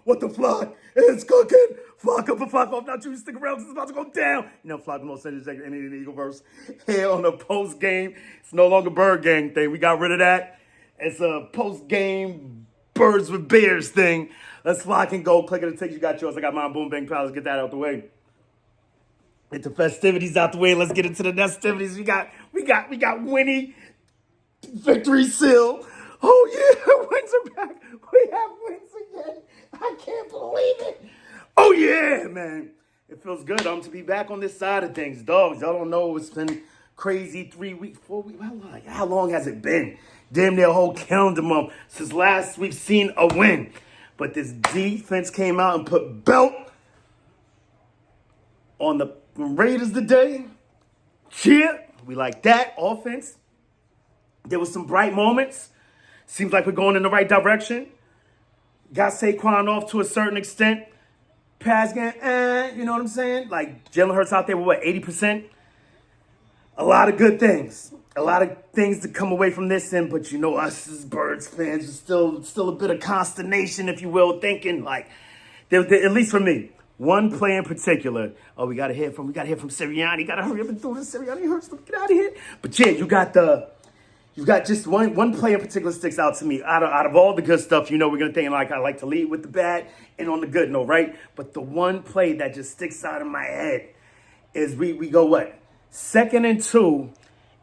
What the flock is cooking? Flock up and flock off. Not you stick around. It's about to go down. You know, flock the most energetic in the Eagleverse. Here on the post game. It's no longer Bird Gang thing. We got rid of that. It's a post game Birds with Bears thing. Let's flock and go. Click it to take you got yours. I got mine. Boom Bang Palace. Get that out the way. Get the festivities out the way. Let's get into the festivities. We got Winnie. Victory seal. Oh yeah, wins are back. We have wins again. I can't believe it. Oh yeah, man. It feels good to be back on this side of things. Dogs, y'all don't know. It's been crazy 3 weeks, 4 weeks. How long has it been? Damn near a whole calendar month since last we've seen a win. But this defense came out and put belt on the Raiders today. Cheer. We like that. Offense. There was some bright moments. Seems like we're going in the right direction. Got Saquon off to a certain extent. Pass game, you know what I'm saying? Like, Jalen Hurts out there with, 80%? A lot of good things. A lot of things to come away from this end, but you know, us as Birds fans, there's still a bit of consternation, if you will, thinking, like, at least for me, one play in particular. Oh, we got to hear from Sirianni. Got to hurry up and do this. Sirianni hurts. Get out of here. But yeah, you got just one play in particular sticks out to me. Out of all the good stuff, you know, we're going to think, like, I like to lead with the bad and on the good note, right? But the one play that just sticks out in my head is we go what? 2nd and 2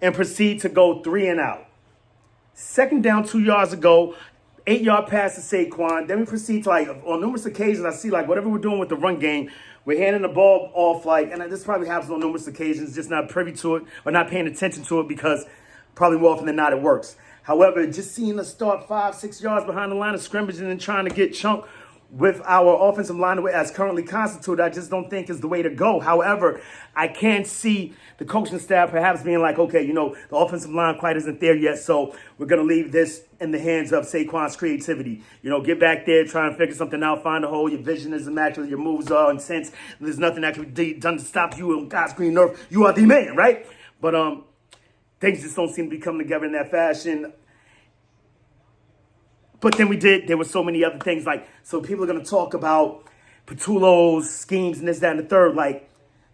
and proceed to go 3 and out. 2nd down, 2 yards ago, 8-yard pass to Saquon. Then we proceed to, like, on numerous occasions, I see, like, whatever we're doing with the run game, we're handing the ball off, like, and this probably happens on numerous occasions, just not privy to it or not paying attention to it because probably more often than not it works. However, just seeing us start 5-6 yards behind the line of scrimmage and then trying to get chunked with our offensive line as currently constituted, I just don't think is the way to go. However, I can see the coaching staff perhaps being like, okay, you know, the offensive line quite isn't there yet, so we're going to leave this in the hands of Saquon's creativity. You know, get back there, try and figure something out, find a hole. Your vision is immaculate, your moves are intense. There's nothing that can be done to stop you on God's green earth. You are the man, right? But things just don't seem to be coming together in that fashion. But then there were so many other things. Like, so people are going to talk about Patullo's schemes and this, that, and the third. Like,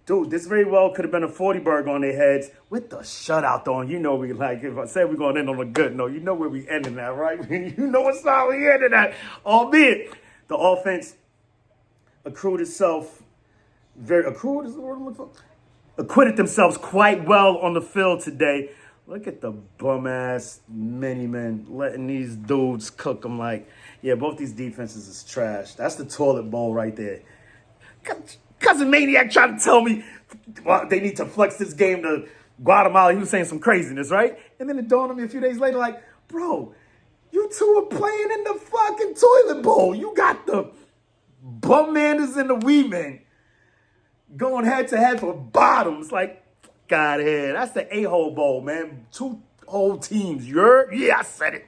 dude, this very well could have been a 40-burg on their heads with the shutout on. You know, if I said we're going to end on a good note, you know where we ending at, right? You know what style we ending at. Albeit, the offense accrued itself acquitted themselves quite well on the field today. Look at the bum-ass mini-men letting these dudes cook them like, yeah, both these defenses is trash. That's the toilet bowl right there. Cousin Maniac tried to tell me they need to flex this game to Guatemala. He was saying some craziness, right? And then it dawned on me a few days later, like, bro, you two are playing in the fucking toilet bowl. You got the bum-manders and the wee-men going head-to-head for bottoms. Like, God here. That's the A-hole bowl, man. 2 whole teams. Yeah, I said it.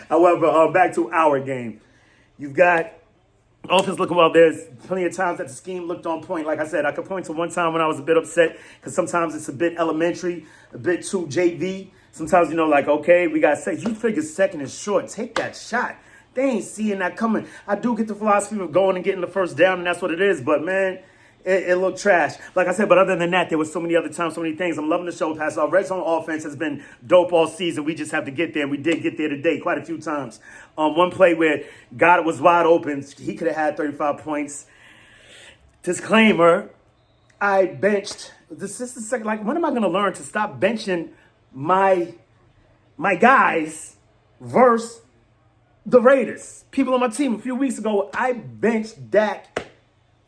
However, back to our game. You've got offense looking well. There's plenty of times that the scheme looked on point. Like I said, I could point to one time when I was a bit upset because sometimes it's a bit elementary, a bit too JV. Sometimes, you know, like, okay, we got 6. You figure 2nd is short. Take that shot. They ain't seeing that coming. I do get the philosophy of going and getting the first down, and that's what it is. But, man, it looked trash. Like I said, but other than that, there was so many other times, so many things. I'm loving the show pass. Our red zone offense has been dope all season. We just have to get there, and we did get there today quite a few times. One play where God was wide open. He could have had 35 points. Disclaimer, I benched. This is the second. Like, when am I going to learn to stop benching my guys versus the Raiders? People on my team, a few weeks ago, I benched Dak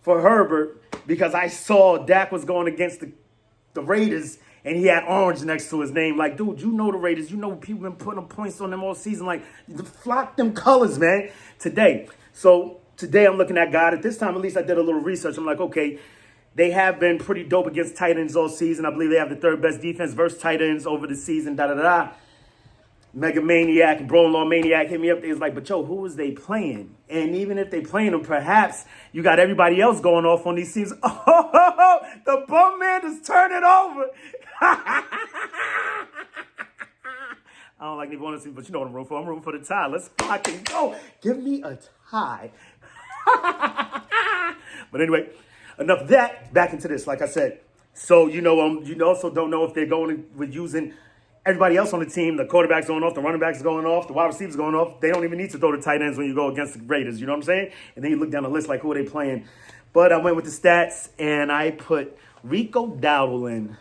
for Herbert because I saw Dak was going against the Raiders and he had orange next to his name. Like, dude, you know the Raiders. You know people been putting points on them all season. Like, flock them colors, man. Today I'm looking at God. At this time, at least I did a little research. I'm like, okay, they have been pretty dope against tight ends all season. I believe they have the 3rd best defense versus tight ends over the season, da-da-da. Mega Maniac and Bro-in-Law Maniac hit me up. They was like, but yo, who is they playing? And even if they playing them, perhaps you got everybody else going off on these teams. Oh, the bum man is turning over. I don't like Nibonesi, but you know what I'm rooting for. I'm rooting for the tie. Let's fucking go. Give me a tie. But anyway, enough of that. Back into this, like I said. So, you also don't know if they're going with using everybody else on the team. The quarterback's going off, the running back's going off, the wide receiver's going off. They don't even need to throw the tight ends when you go against the Raiders. You know what I'm saying? And then you look down the list like, who are they playing? But I went with the stats, and I put Rico Dowdle in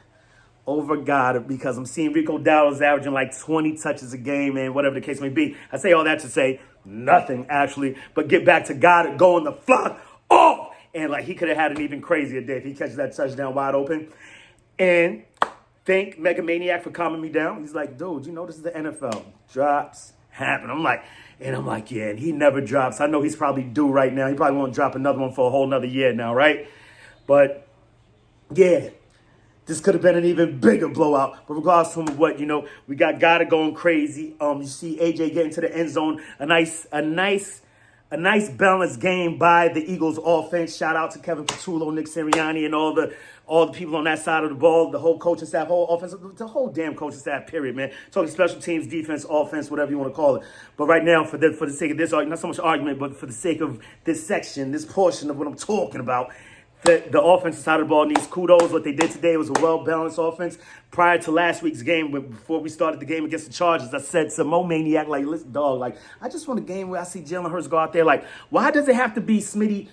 over Goddard because I'm seeing Rico Dowdle's averaging like 20 touches a game and whatever the case may be. I say all that to say nothing, actually, but get back to Goddard going the flock off. And like he could have had an even crazier day if he catches that touchdown wide open. And thank Mega Maniac for calming me down. He's like, dude, this is the NFL. Drops happen. I'm like, yeah, and he never drops. I know he's probably due right now. He probably won't drop another one for a whole nother year now, right? But yeah, this could have been an even bigger blowout. But regardless of what, we got Goddard going crazy. You see AJ getting to the end zone. A nice balanced game by the Eagles offense. Shout out to Kevin Patullo, Nick Sirianni, and all the people on that side of the ball, the whole coaching staff, whole offense, the whole damn coaching staff, period, man. Talking special teams, defense, offense, whatever you want to call it. But right now, for the sake of this argument, not so much argument, but for the sake of this section, this portion of what I'm talking about, the offensive side of the ball needs kudos. What they did today was a well-balanced offense. Prior to last week's game, before we started the game against the Chargers, I said to Mo Maniac, like, listen, dog, like, I just want a game where I see Jalen Hurts go out there. Like, why does it have to be Smitty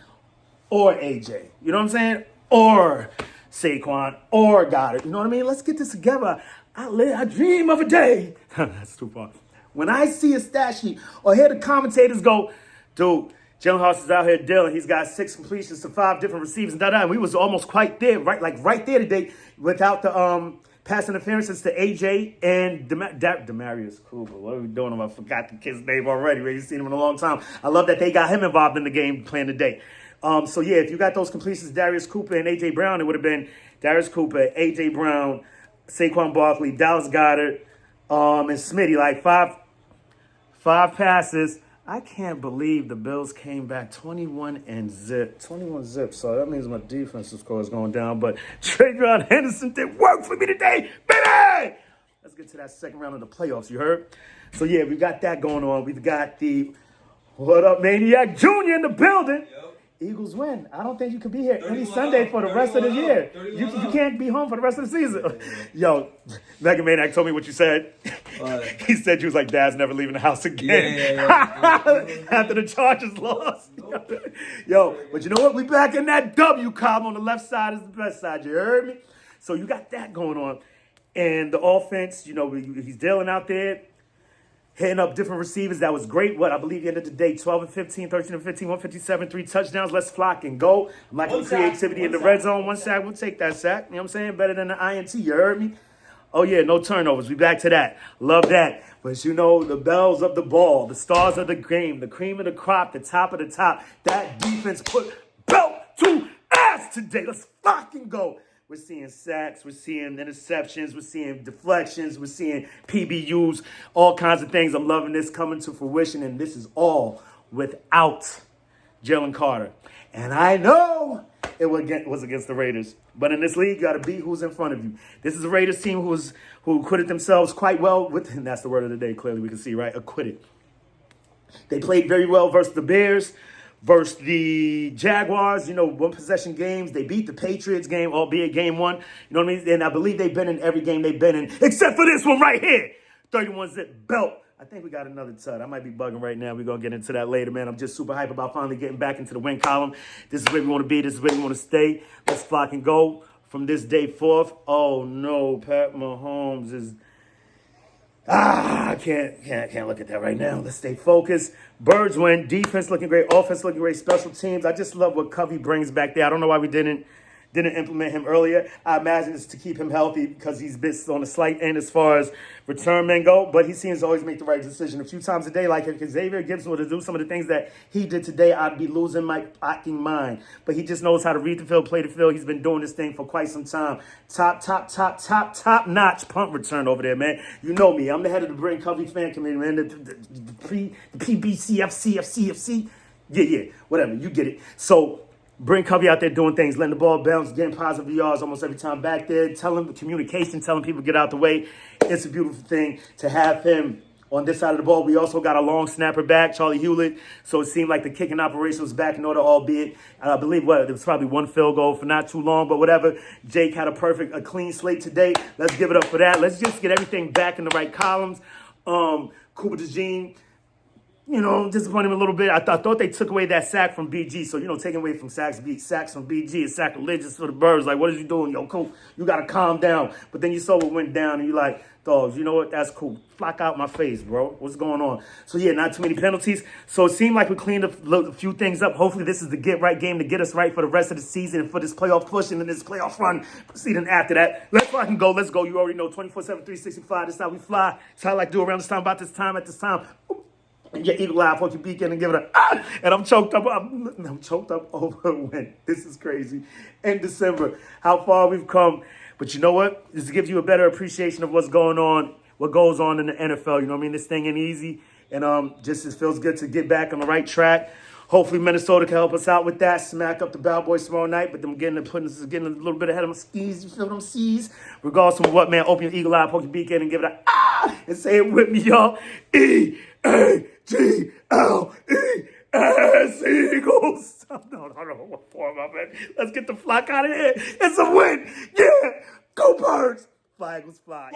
or AJ? You know what I'm saying? Or Saquon or Goddard. You know what I mean? Let's get this together. I dream of a day. That's too far. When I see a stat sheet or hear the commentators go, dude, Jalen Hurts is out here dealing. He's got 6 completions to 5 different receivers. And we was almost quite there, right there today without the pass interferences to AJ and Demarius Cooper. What are we doing? I forgot the kid's name already. We ain't seen him in a long time. I love that they got him involved in the game playing today. So, yeah, if you got those completions, Darius Cooper and A.J. Brown, it would have been Darius Cooper, A.J. Brown, Saquon Barkley, Dallas Goedert, and Smitty, like five passes. I can't believe the Bills came back 21 zip. So that means my defensive score is going down. But Travion Henderson did work for me today, baby! Let's get to that second round of the playoffs, you heard? So, yeah, we got that going on. We've got the What Up Maniac Jr. in the building. Yep. Eagles win. I don't think you could be here any Sunday for the rest of the year. You can't be home for the rest of the season. Yo, Mega Maniac told me what you said. He said you was like, Dad's never leaving the house again. Yeah. After the Chargers lost. Yo, but you know what? We back in that W column on the left side is the best side. You heard me? So you got that going on. And the offense, he's dealing out there. Hitting up different receivers. That was great. I believe he ended the day 12 and 15, 13 and 15, 157, 3 touchdowns. Let's flock and go. I'm liking the creativity in the red zone. One sack. We'll take that sack. You know what I'm saying? Better than the INT. You heard me? Oh, yeah. No turnovers. We back to that. Love that. But, the bells of the ball, the stars of the game, the cream of the crop, the top of the top. That defense put belt to ass today. Let's flock and go. We're seeing sacks, we're seeing interceptions, we're seeing deflections, we're seeing PBUs, all kinds of things. I'm loving this coming to fruition, and this is all without Jalen Carter. And I know it was against the Raiders. But in this league, you got to beat who's in front of you. This is a Raiders team who acquitted themselves quite well with, and that's the word of the day, clearly we can see, right? Acquitted. They played very well versus the Bears. Versus the Jaguars, one-possession games. They beat the Patriots game, albeit game 1. You know what I mean? And I believe they've been in every game they've been in, except for this one right here. 31-zip belt. I think we got another tut. I might be bugging right now. We're going to get into that later, man. I'm just super hype about finally getting back into the win column. This is where we want to be. This is where we want to stay. Let's flock and go from this day forth. Oh, no. Pat Mahomes is... I can't look at that right now. Let's stay focused. Birds win. Defense looking great. Offense looking great. Special teams. I just love what Covey brings back there. I don't know why we didn't implement him earlier. I imagine it's to keep him healthy because he's been on the slight end as far as return men go. But he seems to always make the right decision a few times a day. Like if Xavier Gibson were to do some of the things that he did today, I'd be losing my fucking mind. But he just knows how to read the field, play the field. He's been doing this thing for quite some time. Top notch punt return over there, man. You know me. I'm the head of the Brent Covey fan committee, man. The PBCFC. Yeah, whatever. You get it. So bring Covey out there doing things, letting the ball bounce, getting positive yards almost every time back there, telling people get out the way. It's a beautiful thing to have him On this side of the ball, we also got a long snapper back, Charlie Hewlett. So it seemed like the kicking operation was back in order, albeit I believe there was probably one field goal for not too long, but whatever. Jake had a clean slate today. Let's give it up for that. Let's just get everything back in the right columns. Cooper DeJean, disappointed him a little bit. I thought they took away that sack from BG. So, taking away from sacks from BG is sacrilegious for the Birds. Like, what are you doing? Yo, cool. You got to calm down. But then you saw what went down, and you're like, dogs, you know what? That's cool. Flock out my face, bro. What's going on? So, yeah, not too many penalties. So, it seemed like we cleaned a few things up. Hopefully, this is the get-right game to get us right for the rest of the season and for this playoff push and then this playoff run proceeding after that. Let's fucking go. Let's go. You already know 24/7, 365. This is how we fly. It's how I like to do around this time, about this time, at this time. Your eagle eye, poke your beak in and give it a and I'm choked up. I'm choked up over a win. This is crazy. In December, how far we've come. But you know what? This gives you a better appreciation of what's going on, what goes on in the NFL. You know what I mean? This thing ain't easy. And just it feels good to get back on the right track. Hopefully Minnesota can help us out with that. Smack up the Bad Boys tomorrow night. But them getting a little bit ahead of my skis. You feel them C's? Regardless of what, man, open your eagle eye, poke your beak in and give it a and say it with me, y'all. EAGLES Eagles. No, what for, my man? Let's get the flock out of here. It's a win. Yeah. Go Birds. Flag was fly.